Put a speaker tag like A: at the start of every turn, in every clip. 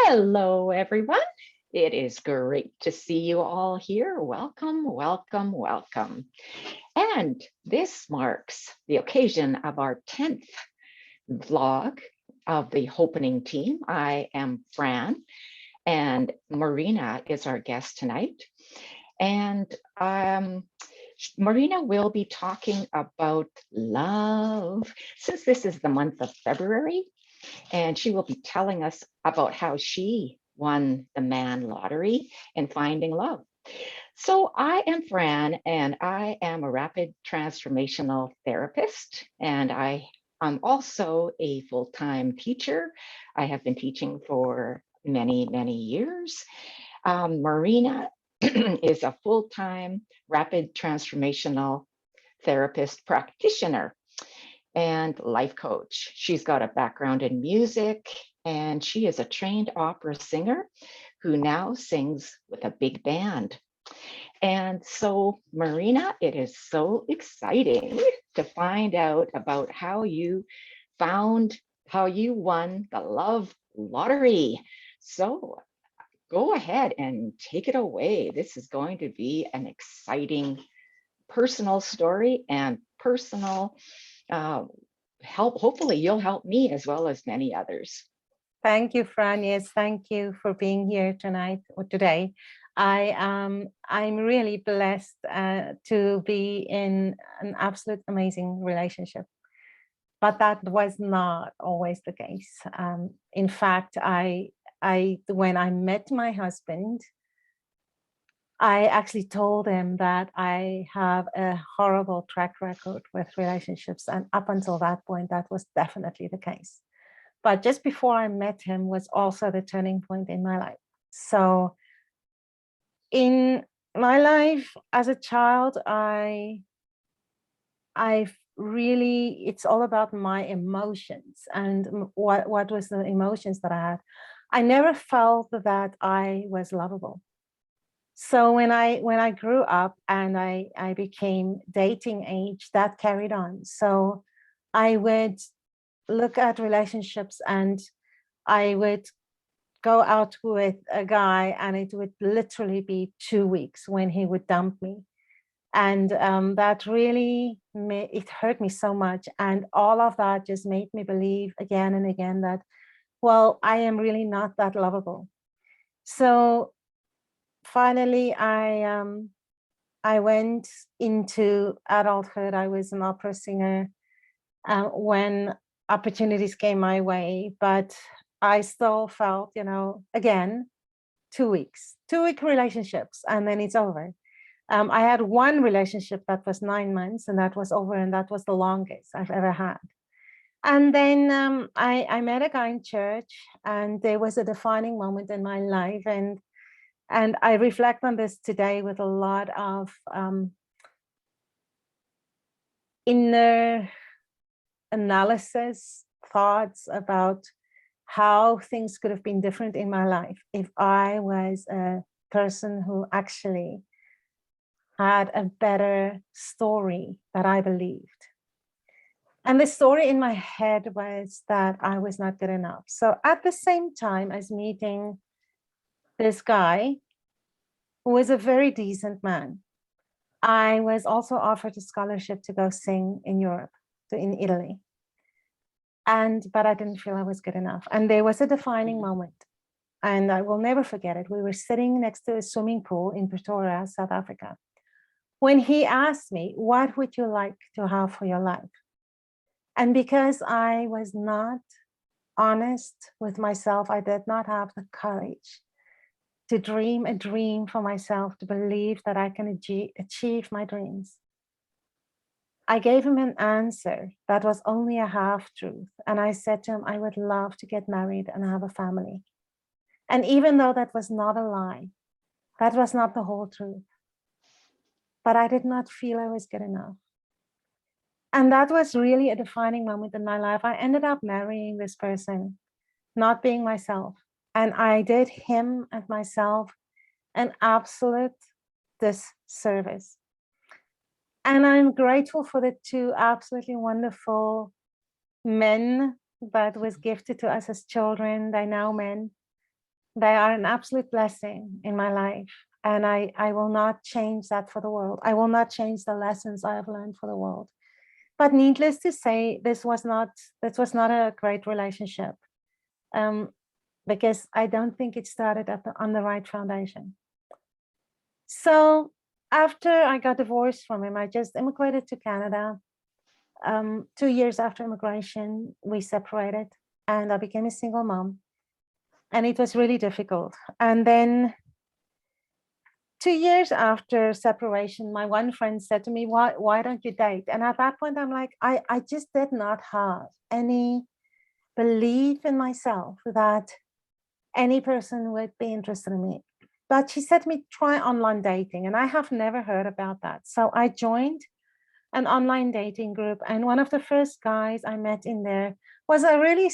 A: Hello, everyone. It is great to see you all here. Welcome, welcome, welcome. And this marks the occasion of our 10th vlog of the Hopenning team. I am Fran, and Marina is our guest tonight. And Marina will be talking about love, since this is the month of February. And she will be telling us about how she won the man lottery and finding love. So I am Fran, and I am a rapid transformational therapist, and I'm also a full-time teacher. I have been teaching for many, many years. Marina is a full-time rapid transformational therapist practitioner and life coach. She's got a background in music, and she is a trained opera singer who now sings with a big band. And so, Marina, it is so exciting to find out about how you won the love lottery. So go ahead and take it away. This is going to be an exciting personal story and personal help. Hopefully you'll help me as well as many others.
B: Thank you, Fran. Yes, thank you for being here tonight or today. I'm really blessed to be in an absolute amazing relationship, but that was not always the case. In fact, when I met my husband, I actually told him that I have a horrible track record with relationships. And up until that point, that was definitely the case. But just before I met him was also the turning point in my life. So in my life as a child, it's all about my emotions and what was the emotions that I had. I never felt that I was lovable. So when I grew up and I became dating age, that carried on. So I would look at relationships and I would go out with a guy and it would literally be 2 weeks when he would dump me. And that really, it hurt me so much. And all of that just made me believe again and again that, well, I am really not that lovable. So finally, I went into adulthood. I was an opera singer when opportunities came my way, but I still felt, again, 2 weeks, 2-week relationships, and then it's over. I had one relationship that was 9 months, and that was over, and that was the longest I've ever had. And then I met a guy in church, and there was a defining moment in my life, and I reflect on this today with a lot of inner analysis, thoughts about how things could have been different in my life if I was a person who actually had a better story that I believed. And the story in my head was that I was not good enough. So at the same time as meeting this guy, who was a very decent man, I was also offered a scholarship to go sing in Europe, in Italy. But I didn't feel I was good enough. And there was a defining moment, and I will never forget it. We were sitting next to a swimming pool in Pretoria, South Africa, when he asked me, what would you like to have for your life? And because I was not honest with myself, I did not have the courage to dream a dream for myself, to believe that I can achieve my dreams. I gave him an answer that was only a half truth. And I said to him, I would love to get married and have a family. And even though that was not a lie, that was not the whole truth. But I did not feel I was good enough. And that was really a defining moment in my life. I ended up marrying this person, not being myself. And I did him and myself an absolute disservice. And I'm grateful for the 2 absolutely wonderful men that was gifted to us as children. They're now men. They are an absolute blessing in my life. And I will not change that for the world. I will not change the lessons I have learned for the world. But needless to say, this was not a great relationship, because I don't think it started on the right foundation. So after I got divorced from him, I just immigrated to Canada. 2 years after immigration, we separated and I became a single mom. And it was really difficult. And then 2 years after separation, my one friend said to me, why don't you date? And at that point, I'm like, I just did not have any belief in myself that any person would be interested in me. But she said to me, try online dating. And I have never heard about that. So I joined an online dating group. And one of the first guys I met in there was a really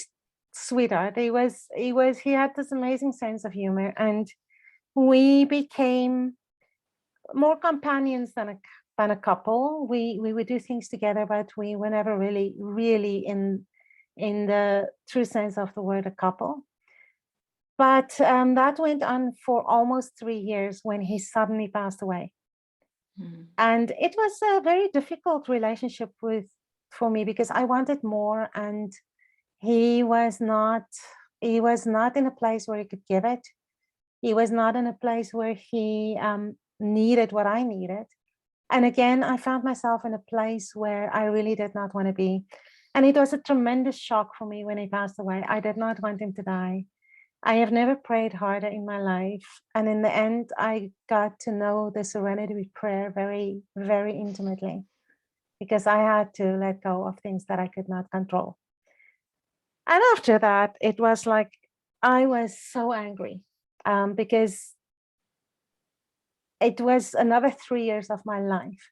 B: sweetheart. He had this amazing sense of humor. And we became more companions than a couple. We would do things together, but we were never really in the true sense of the word a couple. But that went on for almost 3 years when he suddenly passed away. And it was a very difficult relationship for me because I wanted more, and he was not in a place where he could give it. He was not in a place where he needed what I needed. And again, I found myself in a place where I really did not want to be. And it was a tremendous shock for me when he passed away. I did not want him to die. I have never prayed harder in my life. And in the end, I got to know the serenity prayer very, very intimately, because I had to let go of things that I could not control. And after that, it was like, I was so angry because it was another 3 years of my life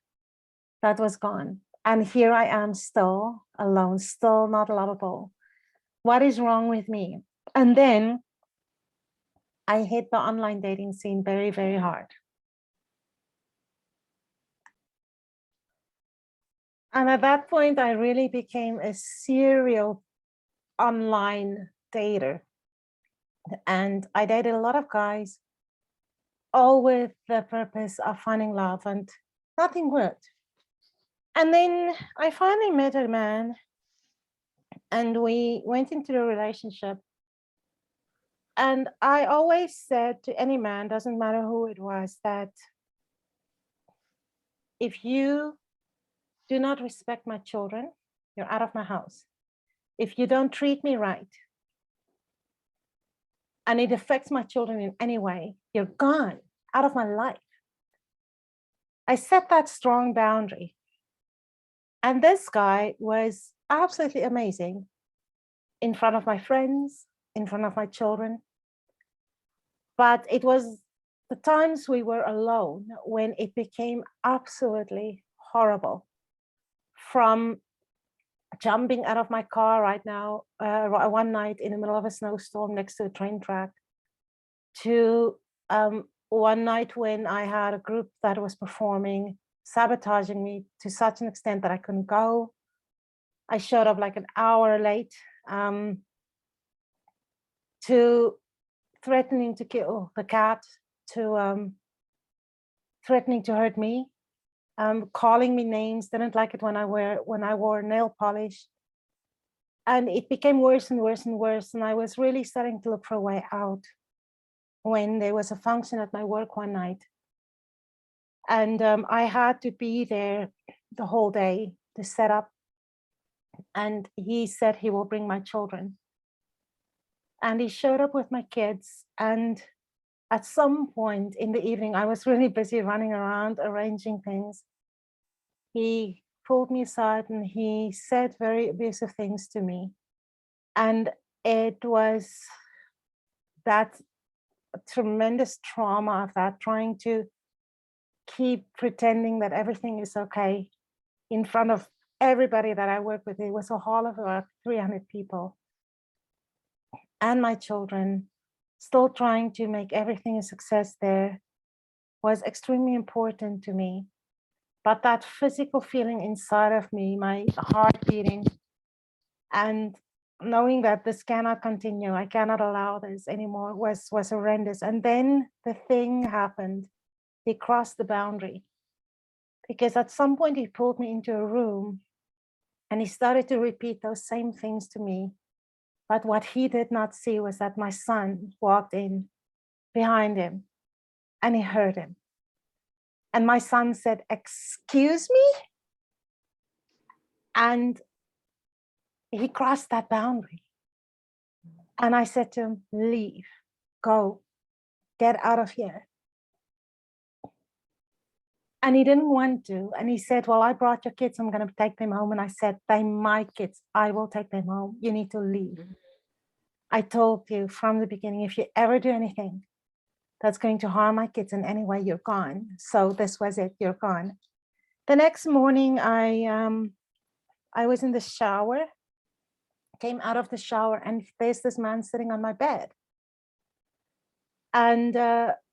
B: that was gone. And here I am still alone, still not lovable. What is wrong with me? And then I hit the online dating scene very, very hard. And at that point, I really became a serial online dater. And I dated a lot of guys, all with the purpose of finding love, and nothing worked. And then I finally met a man and we went into a relationship. And I always said to any man, doesn't matter who it was, that if you do not respect my children, you're out of my house. If you don't treat me right, and it affects my children in any way, you're gone, out of my life. I set that strong boundary. And this guy was absolutely amazing in front of my friends, in front of my children. But it was the times we were alone when it became absolutely horrible. From jumping out of my car right now, one night in the middle of a snowstorm next to a train track, to one night when I had a group that was performing, sabotaging me to such an extent that I couldn't go. I showed up like an hour late, to threatening to kill the cat, to threatening to hurt me, calling me names, didn't like it when I wore nail polish. And it became worse and worse and worse. And I was really starting to look for a way out when there was a function at my work one night. And I had to be there the whole day to set up. And he said he will bring my children. And he showed up with my kids. And at some point in the evening, I was really busy running around arranging things. He pulled me aside and he said very abusive things to me. And it was that tremendous trauma of that, trying to keep pretending that everything is okay in front of everybody that I work with. It was a hall of about 300 people. And my children, still trying to make everything a success there, was extremely important to me. But that physical feeling inside of me, my heart beating, and knowing that this cannot continue, I cannot allow this anymore, was horrendous. And then the thing happened. He crossed the boundary, because at some point he pulled me into a room and he started to repeat those same things to me. But what he did not see was that my son walked in behind him and he heard him. And my son said, "Excuse me?" And he crossed that boundary. And I said to him, "Leave, go, get out of here." And he didn't want to. And he said, "Well, I brought your kids. I'm going to take them home." And I said, "They're my kids. I will take them home. You need to leave. I told you from the beginning, if you ever do anything that's going to harm my kids in any way, you're gone." So this was it. You're gone. The next morning, I was in the shower, came out of the shower, and there's this man sitting on my bed. And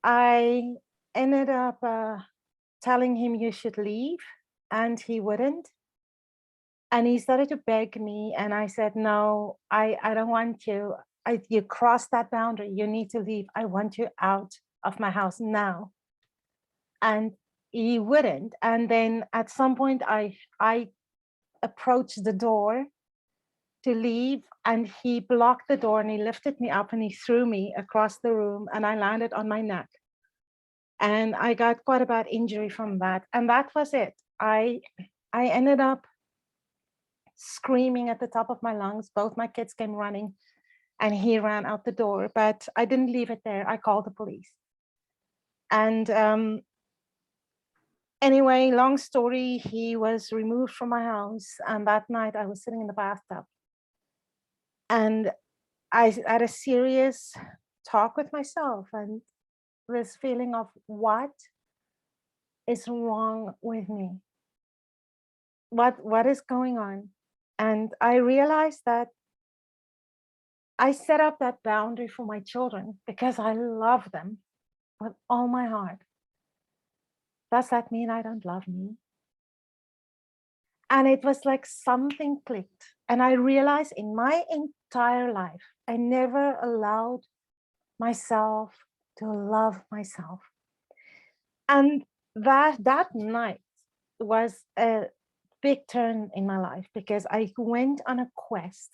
B: I ended up telling him, "You should leave," and he wouldn't. And he started to beg me, and I said, "No, I don't want you. You crossed that boundary. You need to leave. I want you out of my house now." And he wouldn't. And then at some point, I approached the door to leave, and he blocked the door and he lifted me up and he threw me across the room, and I landed on my neck. And I got quite a bad injury from that. And that was it. I ended up screaming at the top of my lungs. Both my kids came running and he ran out the door, but I didn't leave it there. I called the police. And anyway, long story, he was removed from my house. And that night I was sitting in the bathtub and I had a serious talk with myself, and this feeling of what is wrong with me? What is going on? And I realized that I set up that boundary for my children because I love them with all my heart. Does that mean I don't love me? And it was like something clicked. And I realized in my entire life, I never allowed myself to love myself. And that night was a big turn in my life, because I went on a quest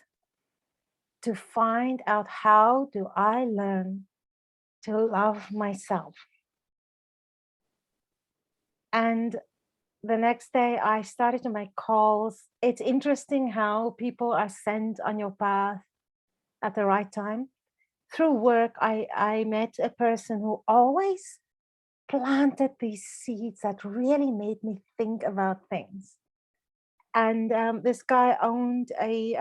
B: to find out, how do I learn to love myself? And the next day I started to make calls. It's interesting how people are sent on your path at the right time. Through work, I met a person who always planted these seeds that really made me think about things. And this guy owned a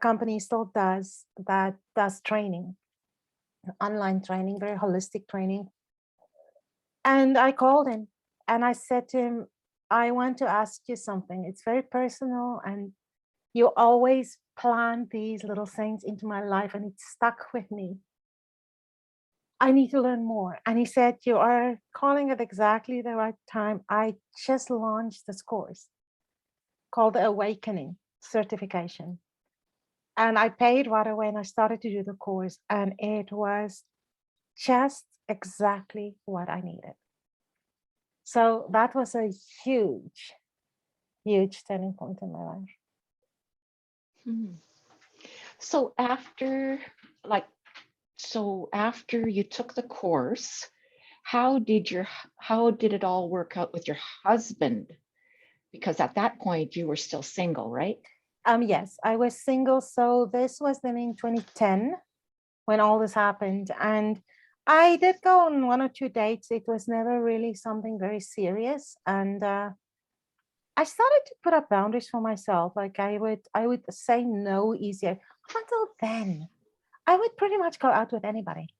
B: company, still does, that does training, online training, very holistic training. And I called him and I said to him, "I want to ask you something. It's very personal, and you always plant these little things into my life and it's stuck with me. I need to learn more." And he said, "You are calling at exactly the right time. I just launched this course called the Awakening certification." And I paid right away and I started to do the course, and it was just exactly what I needed. So that was a huge, huge turning point in my life.
A: Hmm. So after, like, so after you took the course, how did it all work out with your husband? Because at that point you were still single, right?
B: Yes, I was single. So this was then in 2010 when all this happened. And I did go on one or two dates. It was never really something very serious. And I started to put up boundaries for myself. Like I would say no easier. Up until then, I would pretty much go out with anybody.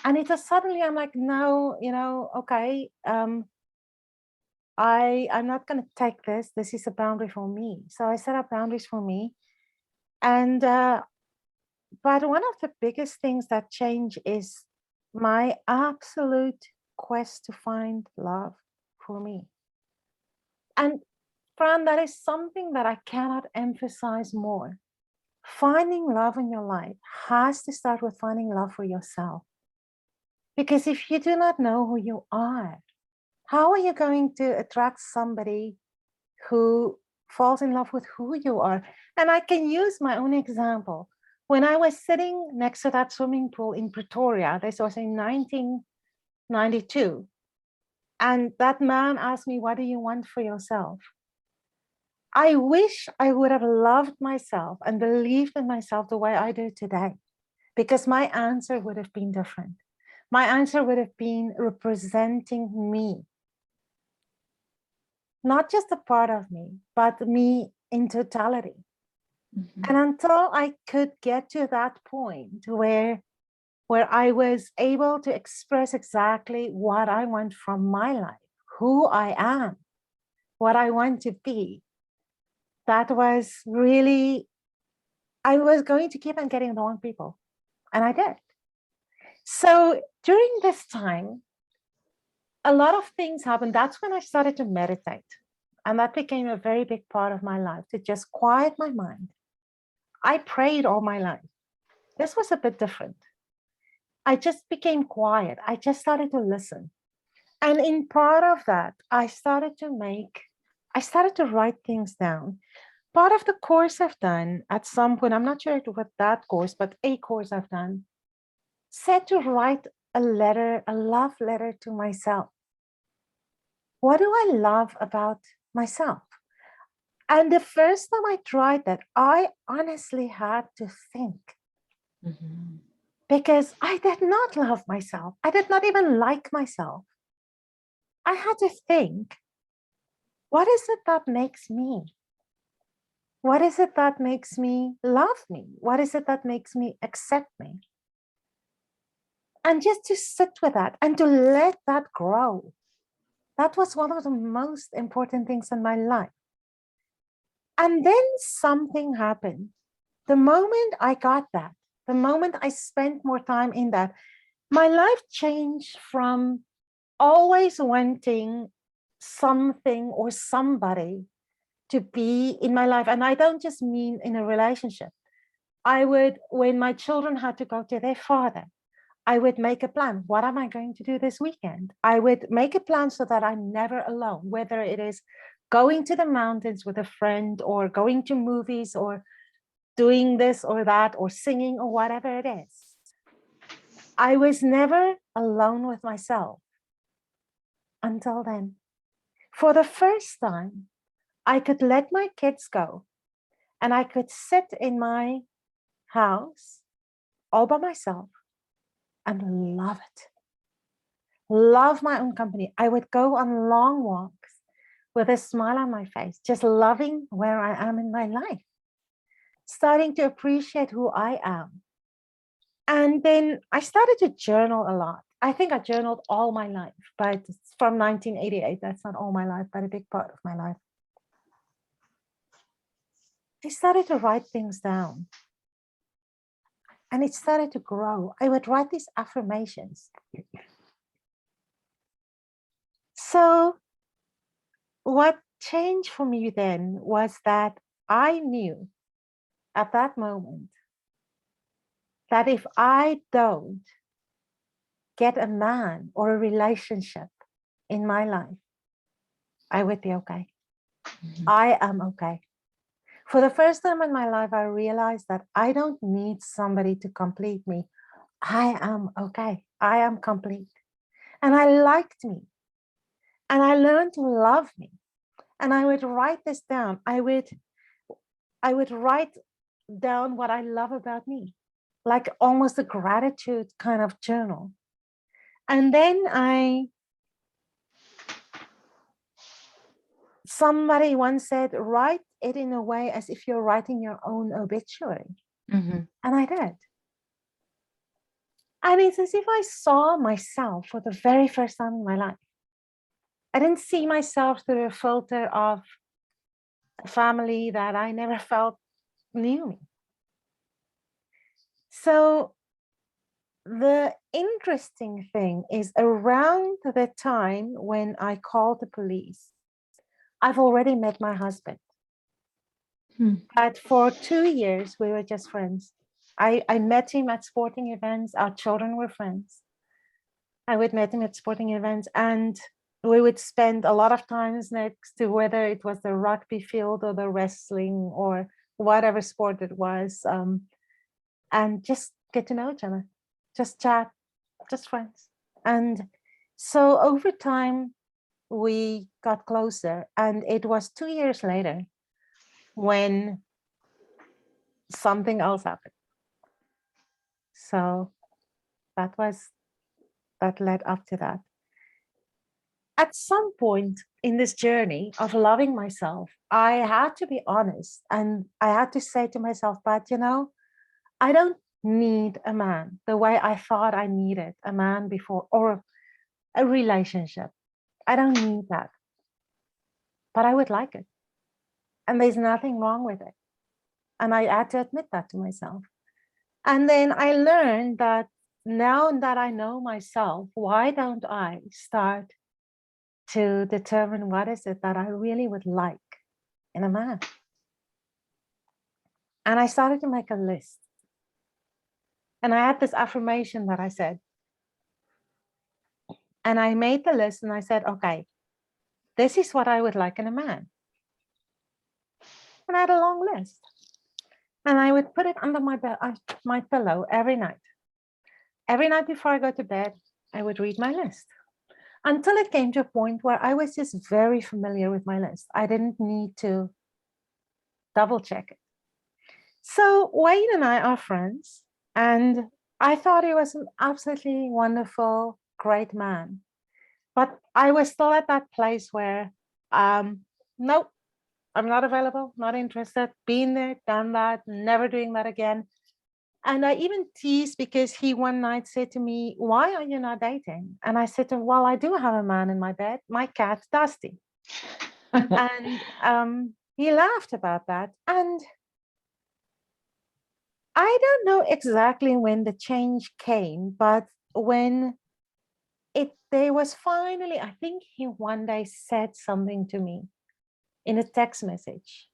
B: And it was suddenly, I'm like, no, okay, I'm not going to take this. This is a boundary for me. So I set up boundaries for me. And but one of the biggest things that change is my absolute quest to find love for me. And Fran, that is something that I cannot emphasize more. finding love in your life has to start with finding love for yourself. Because if you do not know who you are, how are you going to attract somebody who falls in love with who you are? And I can use my own example. When I was sitting next to that swimming pool in Pretoria, this was in 1992, and that man asked me, what do you want for yourself? I wish I would have loved myself and believed in myself the way I do today, because my answer would have been different. My answer would have been representing me, not just a part of me, but me in totality.
A: Mhm.
B: And until I could get to that point where I was able to express exactly what I want from my life, who I am, what I want to be, that was really, I was going to keep on getting the wrong people. And I did. So during this time, a lot of things happened. That's when I started to meditate. And that became a very big part of my life, to just quiet my mind. I prayed all my life. This was a bit different. I just became quiet. I just started to listen. And in part of that, I started to write things down. Part of the course I've done at some point, I'm not sure what that course, but a course I've done, said to write a letter, a love letter to myself. What do I love about myself? And the first time I tried that, I honestly had to think,
A: Mhm.
B: because I did not love myself. I did not even like myself. I had to think, what is it that makes me? What is it that makes me love me? What is it that makes me accept me? And just to sit with that and to let that grow. That was one of the most important things in my life. And then something happened. The moment I got that, the moment I spent more time in that, my life changed from always wanting something or somebody to be in my life. And I don't just mean in a relationship. I would, when my children had to go to their father, I would make a plan. What am I going to do this weekend? I would make a plan so that I'm never alone, whether it is going to the mountains with a friend or going to movies or doing this or that or singing or whatever it is. I was never alone with myself until then. For the first time, I could let my kids go and I could sit in my house all by myself and love it. Love my own company. I would go on long walks with a smile on my face, just loving where I am in my life, starting to appreciate who I am. And then I started to journal a lot. I think I journaled all my life, but it's from 1988. That's not all my life, but a big part of my life. I started to write things down and it started to grow. I would write these affirmations. So what changed for me then was that I knew at that moment that if I don't get a man or a relationship in my life, I would be okay.
A: Mhm.
B: I am okay. For the first time in my life, I realized that I don't need somebody to complete me. I am okay. I am complete. And I liked me. And I learned to love me. And I would write this down. I would write down what I love about me, like almost a gratitude kind of journal. And then somebody once said, write it in a way as if you're writing your own obituary.
A: Mhm.
B: And I did. And it's as if I saw myself for the very first time in my life. I didn't see myself through a filter of a family that I never felt knew me. So the interesting thing is, around the time when I called the police, I've already met my husband.
A: Hmm.
B: But for 2 years, we were just friends. I met him at sporting events. Our children were friends. I would meet him at sporting events, and we would spend a lot of times next to, whether it was the rugby field or the wrestling or whatever sport it was, and just get to know each other, just chat, just friends. And so over time, we got closer, and it was 2 years later when something else happened. So that led up to that. At some point in this journey of loving myself, I had to be honest, and I had to say to myself, but I don't need a man the way I thought I needed a man before, or a relationship. I don't need that, but I would like it. And there's nothing wrong with it. And I had to admit that to myself. And then I learned that now that I know myself, why don't I start to determine what is it that I really would like in a man? And I started to make a list. And I had this affirmation that I said, and I made the list and I said, okay, this is what I would like in a man. And I had a long list. And I would put it under my pillow every night. Every night before I go to bed, I would read my list until it came to a point where I was just very familiar with my list. I didn't need to double check it. So Wayne and I are friends, and I thought he was an absolutely wonderful, great man. But I was still at that place where, nope, I'm not available, not interested, been there, done that, never doing that again. And I even teased because he one night said to me, why are you not dating? And I said to him, well, I do have a man in my bed, my cat, Dusty. And he laughed about that. And I don't know exactly when the change came, but when there was finally, I think he one day said something to me in a text message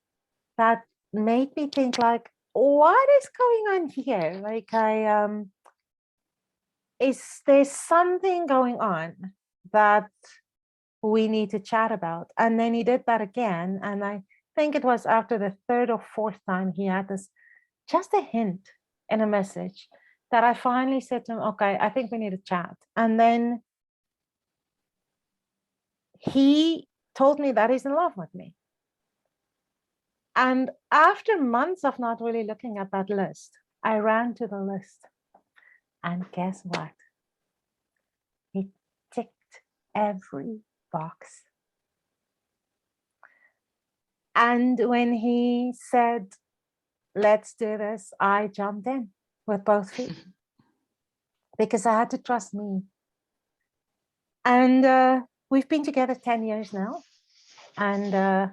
B: that made me think like, what is going on here? Like is there something going on that we need to chat about? And then he did that again. And I think it was after the third or fourth time he had this, just a hint in a message, that I finally said to him, okay, I think we need to chat. And then he told me that he's in love with me. And after months of not really looking at that list, I ran to the list. And guess what? He ticked every box. And when he said, let's do this, I jumped in with both feet because I had to trust me. And we've been together 10 years now. And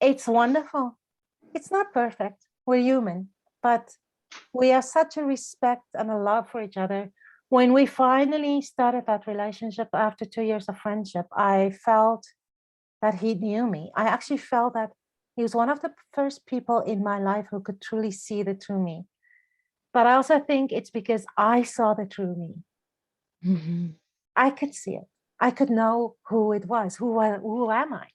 B: it's wonderful. It's not perfect. We're human, but we have such a respect and a love for each other. When we finally started that relationship after 2 years of friendship, I felt that he knew me. I actually felt that he was one of the first people in my life who could truly see the true me. But I also think it's because I saw the true me.
A: Mm-hmm.
B: I could see it. I could know who it was. Who am I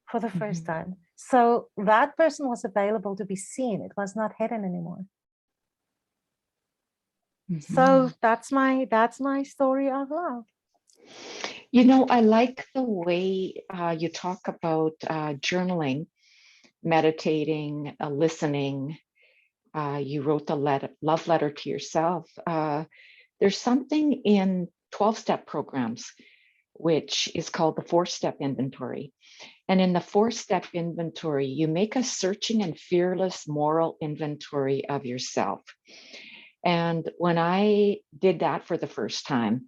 B: for the first
A: Mm-hmm.
B: time? So that person was available to be seen. It was not hidden anymore.
A: Mm-hmm.
B: So that's my story of love.
A: I like the way you talk about journaling, meditating, listening. You wrote the love letter to yourself. There's something in 12-step programs, which is called the 4-step inventory. And in the 4-step inventory, you make a searching and fearless moral inventory of yourself. And when I did that for the first time,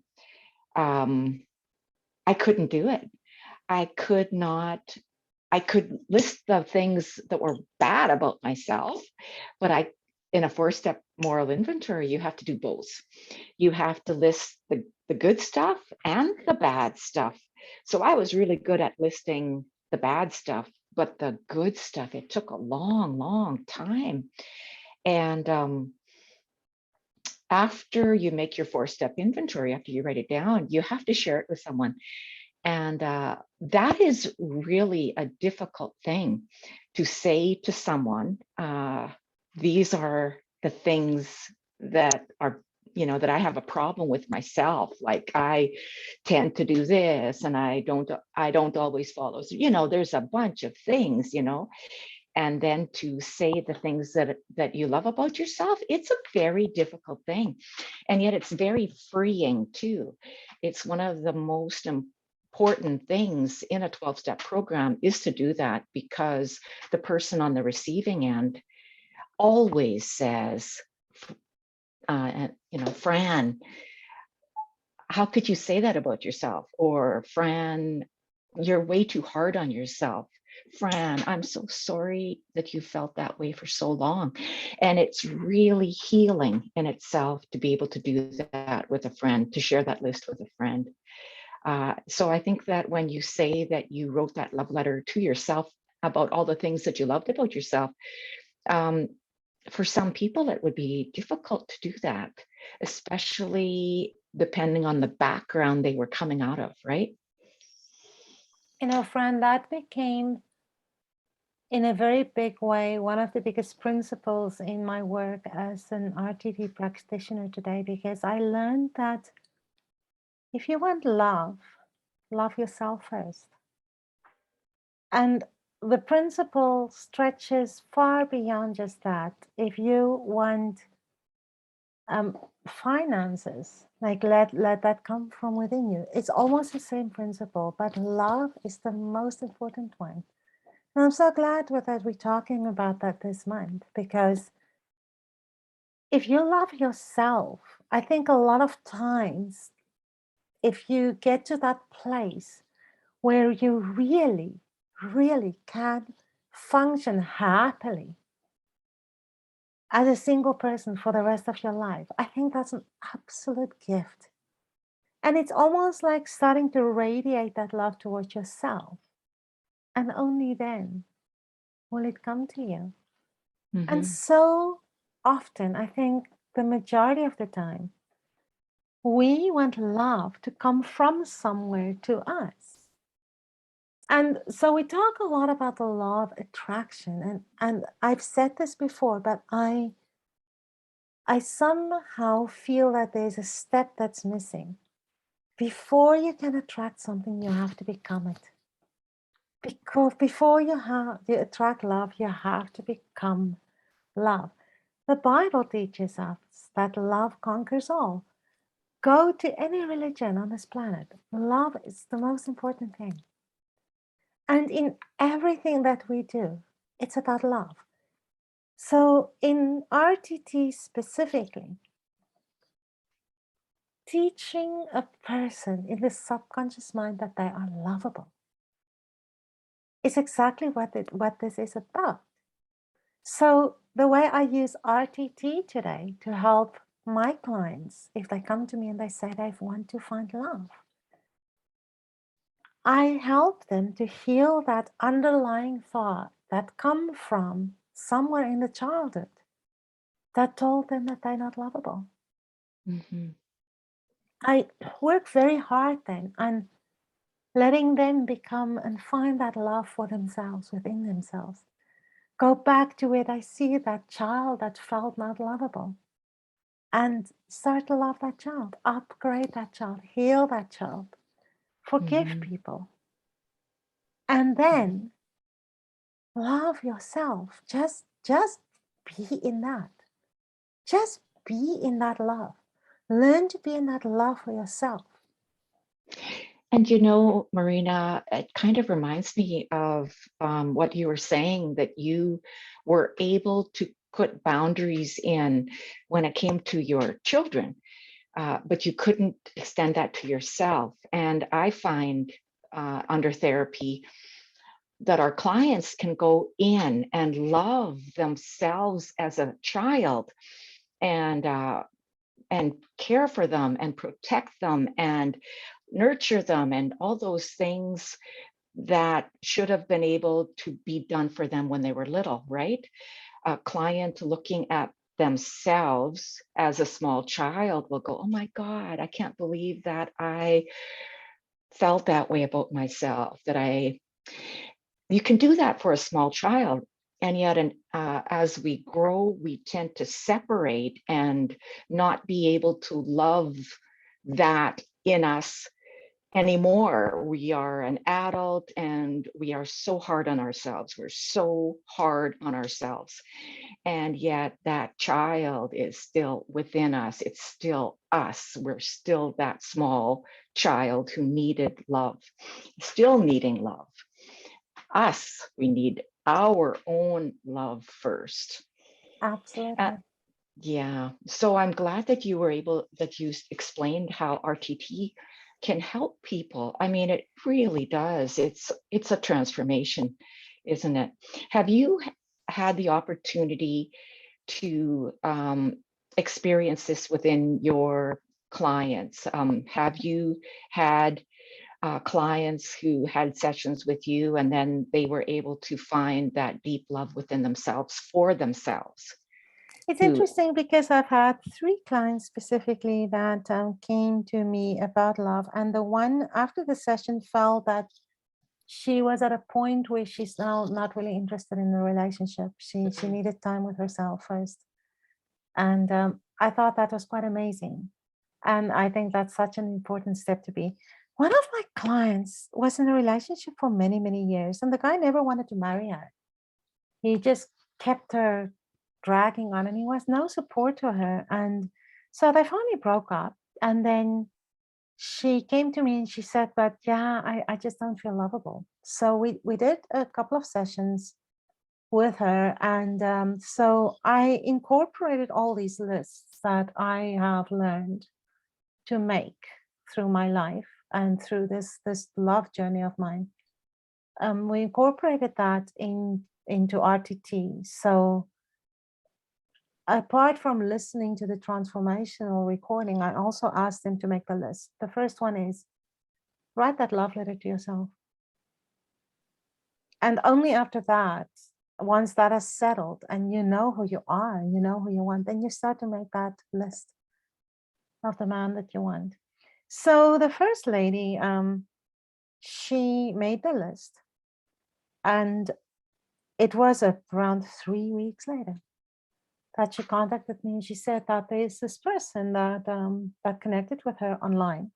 A: I couldn't do it. I could list the things that were bad about myself, but in a 4-step moral inventory, you have to do both. You have to list the good stuff and the bad stuff. So I was really good at listing the bad stuff, but the good stuff, it took a long, long time. And after you make your 4-step inventory, after you write it down, you have to share it with someone. And that is really a difficult thing to say to someone. These are the things that are, that I have a problem with myself. Like, I tend to do this, and I don't always follow. So, there's a bunch of things, and then to say the things that you love about yourself, it's a very difficult thing. And yet it's very freeing too. It's one of the most important things in a 12-step program is to do that, because the person on the receiving end always says, Fran, how could you say that about yourself? Or, Fran, you're way too hard on yourself. Fran, I'm so sorry that you felt that way for so long. And it's really healing in itself to be able to do that with a friend, to share that list with a friend. So I think that when you say that you wrote that love letter to yourself about all the things that you loved about yourself, for some people, it would be difficult to do that, especially depending on the background they were coming out of, right?
B: Fran, that became, in a very big way, one of the biggest principles in my work as an RTT practitioner today, because I learned that if you want love, love yourself first. And the principle stretches far beyond just that. If you want finances, like let that come from within you. It's almost the same principle, but love is the most important one. And I'm so glad that we're talking about that this month, because if you love yourself, I think a lot of times, if you get to that place where you really, really can function happily as a single person for the rest of your life, I think that's an absolute gift. And it's almost like starting to radiate that love towards yourself. And only then will it come to you.
A: Mm-hmm.
B: And so often, I think the majority of the time, we want love to come from somewhere to us. And so we talk a lot about the law of attraction. And I've said this before, but I somehow feel that there's a step that's missing. Before you can attract something, you have to become it. Because before you attract love, you have to become love. The Bible teaches us that love conquers all. Go to any religion on this planet. Love is the most important thing. And in everything that we do, it's about love. So in RTT specifically, teaching a person in the subconscious mind that they are lovable is exactly what this is about. So the way I use RTT today to help my clients, if they come to me and they say they want to find love, I help them to heal that underlying thought that come from somewhere in the childhood that told them that they're not lovable.
A: Mm-hmm.
B: I work very hard then on letting them become and find that love for themselves within themselves. Go back to where they see that child that felt not lovable and start to love that child, upgrade that child, heal that child, forgive
A: Mm-hmm.
B: people. And then love yourself. Just be in that. Just be in that love. Learn to be in that love for yourself.
A: And Marina, it kind of reminds me of what you were saying, that you were able to put boundaries in when it came to your children, but you couldn't extend that to yourself. And I find under therapy that our clients can go in and love themselves as a child, and care for them and protect them and nurture them and all those things that should have been able to be done for them when they were little, right? A client looking at themselves as a small child will go, oh my God, I can't believe that I felt that way about myself, that you can do that for a small child. And yet, as we grow, we tend to separate and not be able to love that in us anymore. We are an adult and we are so hard on ourselves. We're so hard on ourselves. And yet that child is still within us. It's still us. We're still that small child who needed love, still needing love. Us, we need our own love first.
B: Absolutely.
A: Yeah. So I'm glad that you explained how RTT can help people. I mean, it really does. It's a transformation, isn't it? Have you had the opportunity to experience this within your clients? Have you had clients who had sessions with you and then they were able to find that deep love within themselves for themselves?
B: It's
A: Who
B: interesting because I've had 3 clients specifically that came to me about love, and the one after the session felt that she was at a point where she's now not really interested in the relationship. She needed time with herself first, and I thought that was quite amazing, and I think that's such an important step to be. One of my clients was in a relationship for many years, and the guy never wanted to marry her. He just kept her dragging on and he was no support to her. And so they finally broke up. And then she came to me and she said, but yeah, I just don't feel lovable. So we did a couple of sessions with her. And so I incorporated all these lists that I have learned to make through my life and through this love journey of mine. We incorporated that into RTT. So apart from listening to the transformational recording, I also asked them to make the list. The first one is write that love letter to yourself. And only after that, once that is settled and you know who you are, you know who you want, then you start to make that list of the man that you want. So the first lady, she made the list, and it was around 3 weeks later that she contacted me and she said that there's this person that connected with her online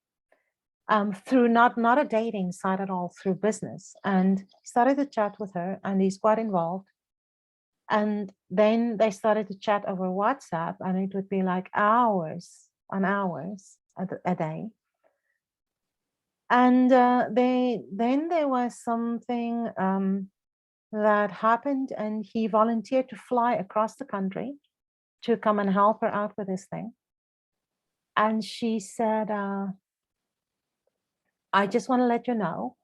B: through not a dating site at all, through business, and he started to chat with her and he's quite involved. And then they started to chat over WhatsApp, and it would be like hours on hours a day. And then there was something that happened, and he volunteered to fly across the country to come and help her out with this thing. And she said, I just want to let you know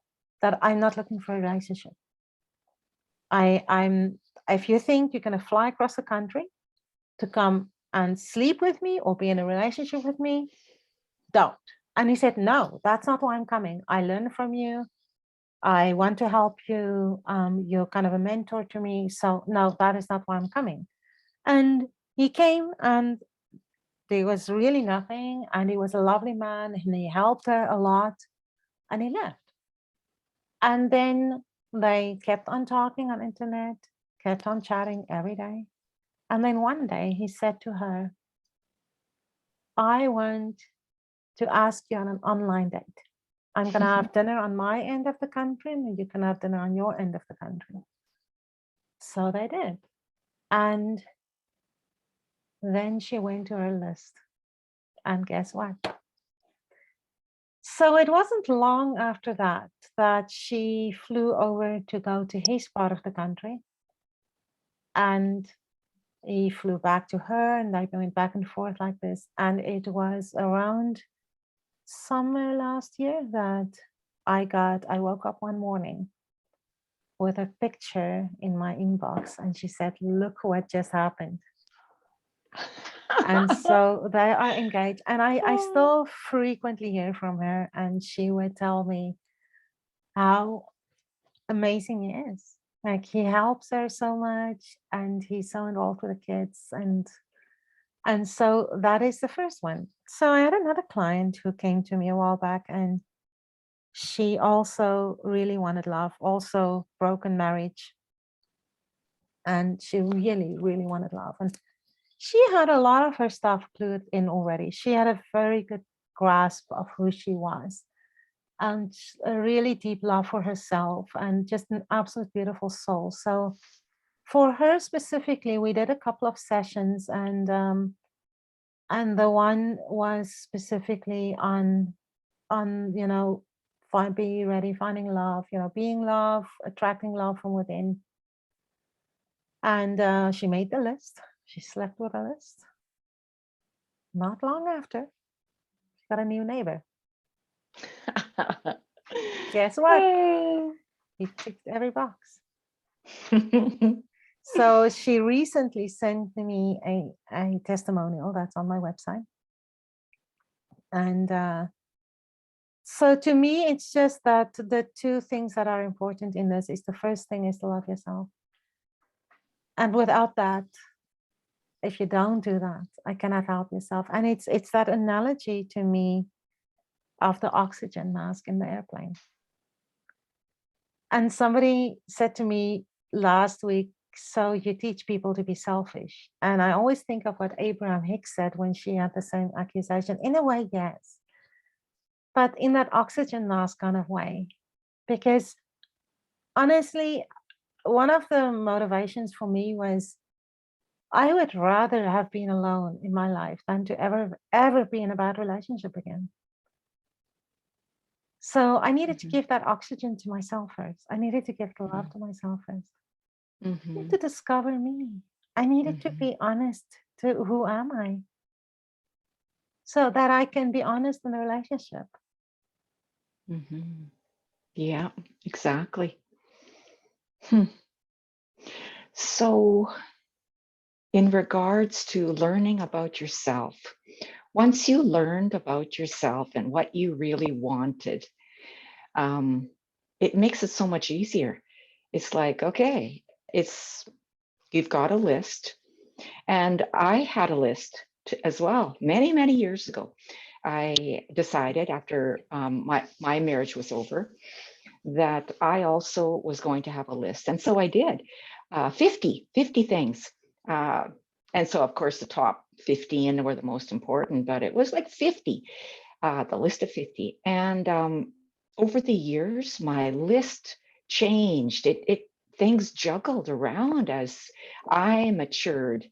B: that I'm not looking for a relationship. I'm if you think you're going to fly across the country to come and sleep with me or be in a relationship with me, don't. And he said, no, that's not why I'm coming. I learn from you. I want to help you. You're kind of a mentor to me. So no, that is not why I'm coming. And he came and there was really nothing. And he was a lovely man and he helped her a lot and he left. And then they kept on talking on internet, kept on chatting every day. And then one day he said to her, I want to ask you on an online date. I'm going to have dinner on my end of the country and you can have dinner on your end of the country. So they did. And then she went to her list. And guess what? So it wasn't long after that that she flew over to go to his part of the country. And he flew back to her and they went back and forth like this. And it was around summer last year that I woke up one morning with a picture in my inbox and she said, look what just happened. And so they are engaged. And I still frequently hear from her and she would tell me how amazing he is. Like, he helps her so much, and he's so involved with the kids, and so that is the first one. So I had another client who came to me a while back, and she also really wanted love, also broken marriage, and she really, really wanted love. And she had a lot of her stuff clued in already. She had a very good grasp of who she was, and a really deep love for herself, and just an absolute beautiful soul. So for her specifically, we did a couple of sessions, and the one was specifically on be ready, finding love, being love, attracting love from within. And she made the list. She slept with a list. Not long after, she got a new neighbor. Guess what? He ticked every box. So she recently sent me a testimonial that's on my website. And so to me, it's just that the two things that are important in this is, the first thing is to love yourself. And without that, if you don't do that, I cannot help yourself. And it's that analogy to me of the oxygen mask in the airplane. And somebody said to me last week, so you teach people to be selfish. And I always think of what Abraham Hicks said when she had the same accusation. In a way, yes. But in that oxygen mask kind of way. Because honestly, one of the motivations for me was, I would rather have been alone in my life than to ever be in a bad relationship again. So I needed to give that oxygen to myself first. I needed to give the love to myself first. I needed to discover me. I needed to be honest to who am I, so that I can be honest in a relationship.
A: Yeah, exactly. So in regards to learning about yourself, once you learned about yourself and what you really wanted, it makes it so much easier. It's like, okay, you've got a list. And I had a list as well, many, many years ago. I decided after my marriage was over that I also was going to have a list. And so I did 50 things. And so, of course, the top 15 were the most important, but it was like 50, the list of 50. And over the years, my list changed. Things juggled around as I matured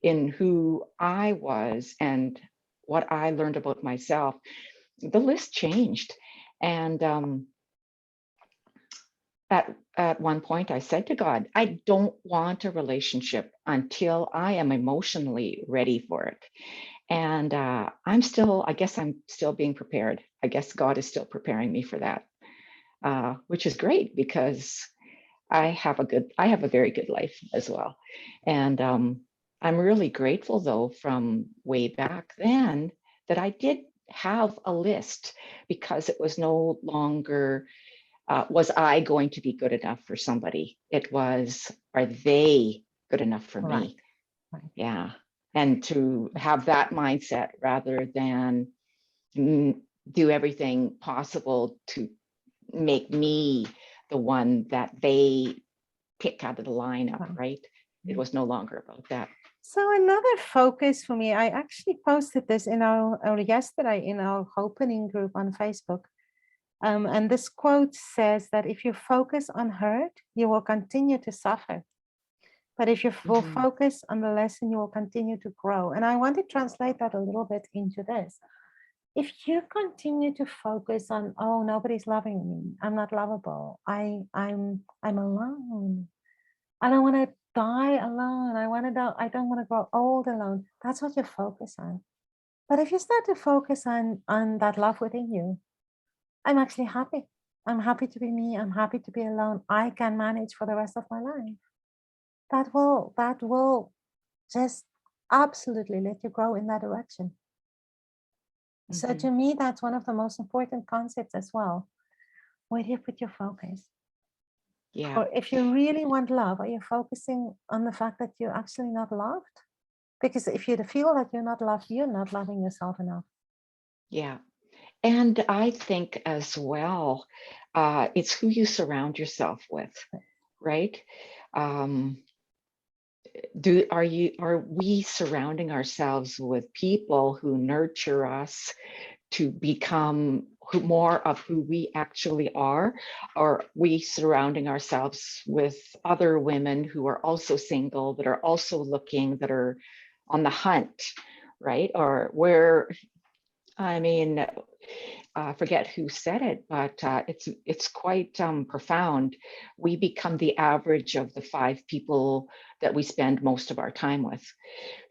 A: in who I was and what I learned about myself. The list changed. And at one point I said to God, I don't want a relationship until I am emotionally ready for it. And I guess I'm still being prepared. I guess God is still preparing me for that, which is great because I have a very good life as well. And I'm really grateful though, from way back then, that I did have a list, because it was no longer, was I going to be good enough for somebody? It was, are they good enough for me?
B: Right.
A: Yeah. And to have that mindset rather than do everything possible to make me the one that they pick out of the lineup, right? It was no longer about that.
B: So another focus for me, I actually posted this yesterday in our Hopenning group on Facebook. And this quote says that if you focus on hurt, you will continue to suffer. But if you will focus on the lesson, you will continue to grow. And I want to translate that a little bit into this. If you continue to focus on, oh, nobody's loving me, I'm not lovable, I'm alone, I don't want to die alone, I don't want to grow old alone, that's what you focus on. But if you start to focus on that love within you, I'm actually happy. I'm happy to be me. I'm happy to be alone. I can manage for the rest of my life. That will just absolutely let you grow in that direction. So to me, that's one of the most important concepts as well. Where do you put your focus?
A: Yeah.
B: Or if you really want love, are you focusing on the fact that you're actually not loved? Because if you feel that you're not loved, you're not loving yourself enough.
A: Yeah. And I think as well, it's who you surround yourself with, right? Um, are we surrounding ourselves with people who nurture us to become more of who we actually are? Or are we surrounding ourselves with other women who are also single, that are also looking, that are on the hunt, right? Or where, I mean, I forget who said it, but it's quite profound. We become the average of the 5 people that we spend most of our time with.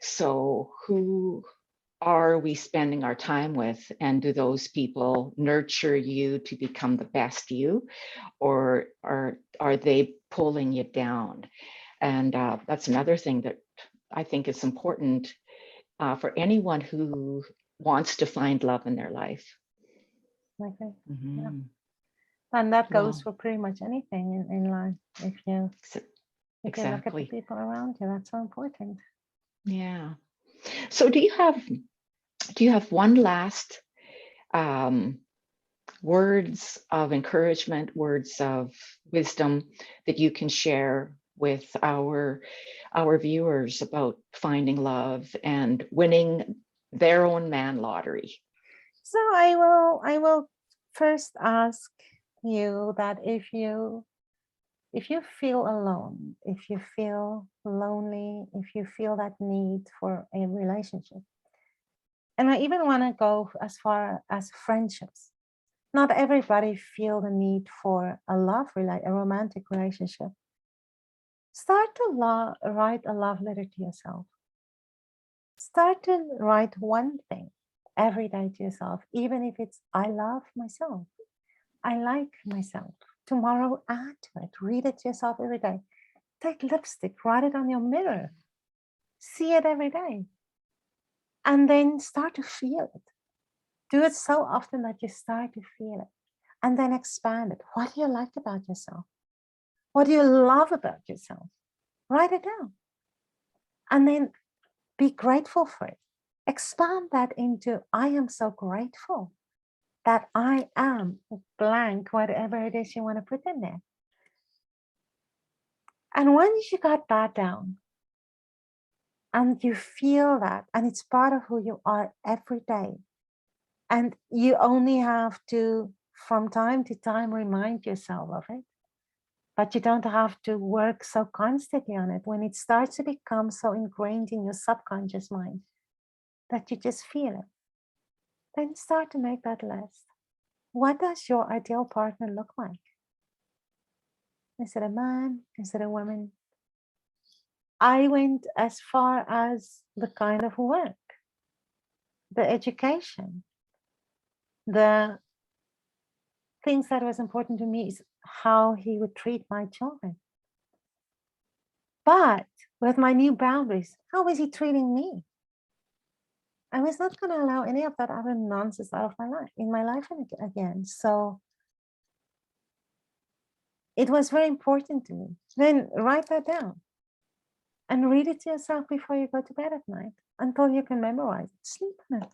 A: So who are we spending our time with? And do those people nurture you to become the best you, or are they pulling you down? And that's another thing that I think is important for anyone who wants to find love in their life.
B: Okay. Yeah.
A: Mhm.
B: And that goes
A: Well,
B: for pretty much anything in life. If you look at the
A: exactly.
B: people around you, that's so important.
A: Yeah. So do you have one last um, words of encouragement, words of wisdom that you can share with our viewers about finding love and winning their own man lottery?
B: So I will first ask you that if you feel alone, if you feel lonely, if you feel that need for a relationship, and I even want to go as far as friendships. Not everybody feel the need for a romantic relationship. Start to write a love letter to yourself. Start to write one thing every day to yourself, even if it's I love myself. I like myself. Tomorrow, add to it. Read it to yourself every day. Take lipstick, write it on your mirror. See it every day. And then start to feel it. Do it so often that you start to feel it. And then expand it. What do you like about yourself? What do you love about yourself? Write it down. And then be grateful for it. Expand that into I am so grateful that I am blank, whatever it is you want to put in there. And once you got that down and you feel that, and it's part of who you are every day, and you only have to, from time to time, remind yourself of it, but you don't have to work so constantly on it. When it starts to become so ingrained in your subconscious mind that you just feel it, then start to make that list. What does your ideal partner look like? Is it a man? Is it a woman? I went as far as the kind of work, the education, the things that was important to me is how he would treat my children. But with my new boundaries, how is he treating me? I was not going to allow any of that other nonsense out of my life, in my life again. So it was very important to me. Then write that down and read it to yourself before you go to bed at night until you can memorize it. Sleep on it.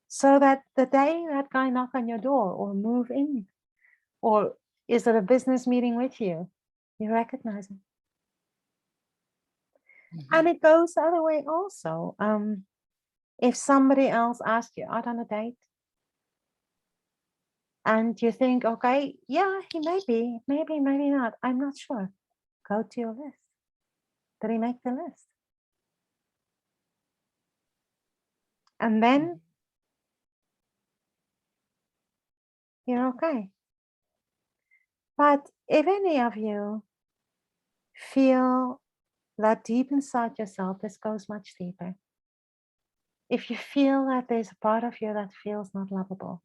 B: So that the day that guy knock on your door or move in, or is it a business meeting with you, you recognize it. And it goes the other way also. If somebody else asks you out on a date and you think, okay, yeah, he may be, maybe, maybe not, I'm not sure. Go to your list. Did he make the list? And then you're okay. But if any of you feel that deep inside yourself, this goes much deeper. If you feel that there's a part of you that feels not lovable,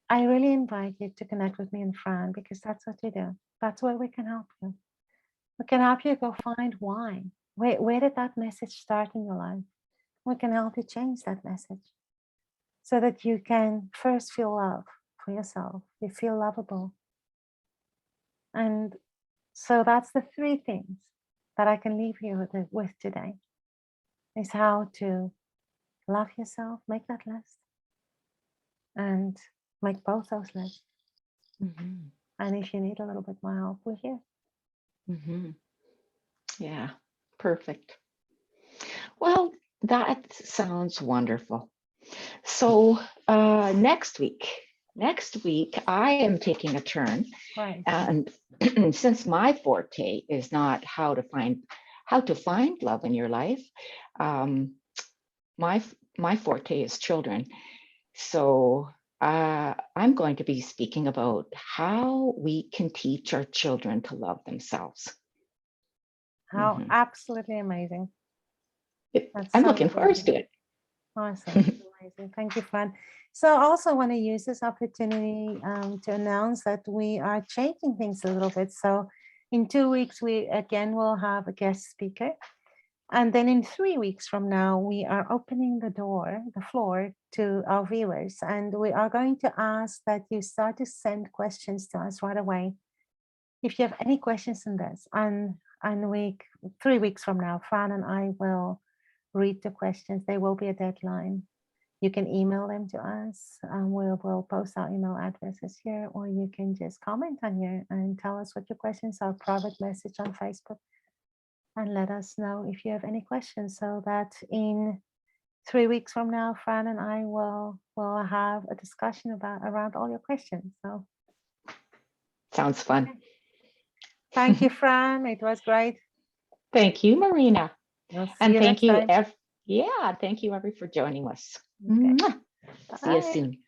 B: I really invite you to connect with me in Fran, because that's what we do. That's where we can help you. We can help you go find why. Where did that message start in your life? We can help you change that message so that you can first feel love for yourself. You feel lovable. And so that's the three things that I can leave you with today, is how to love yourself, make that list, and make both those lists.
A: Mhm.
B: And if you need a little bit more help, we're here.
A: Mhm. Yeah, perfect. Well, that sounds wonderful. So next week, I am taking a turn,
B: Right.
A: and since my forte is not how to find love in your life, um, my my forte is children. So I'm going to be speaking about how we can teach our children to love themselves.
B: How
A: Mhm.
B: absolutely amazing. That's
A: I'm
B: so
A: looking forward
B: lovely.
A: to it.
B: Awesome. Amazing. Thank you, Fran. So I also want to use this opportunity to announce that we are changing things a little bit. So in 2 weeks, we again will have a guest speaker. And then in 3 weeks from now, we are opening the floor to our viewers. And we are going to ask that you start to send questions to us right away. If you have any questions on this, and 3 weeks from now, Fran and I will read the questions. There will be a deadline. You can email them to us. We'll post our email addresses here, or you can just comment on here and tell us what your questions are, private message on Facebook, and let us know if you have any questions, so that in 3 weeks from now, Fran and I will have a discussion around all your questions. So
A: Sounds fun.
B: thank you, Fran. It was great.
A: Thank you, Marina.
B: We'll see
A: And
B: you
A: thank
B: next
A: you,
B: time.
A: yeah, thank you, every for joining us.
B: Okay.
A: Mwah. See you
B: Bye.
A: soon.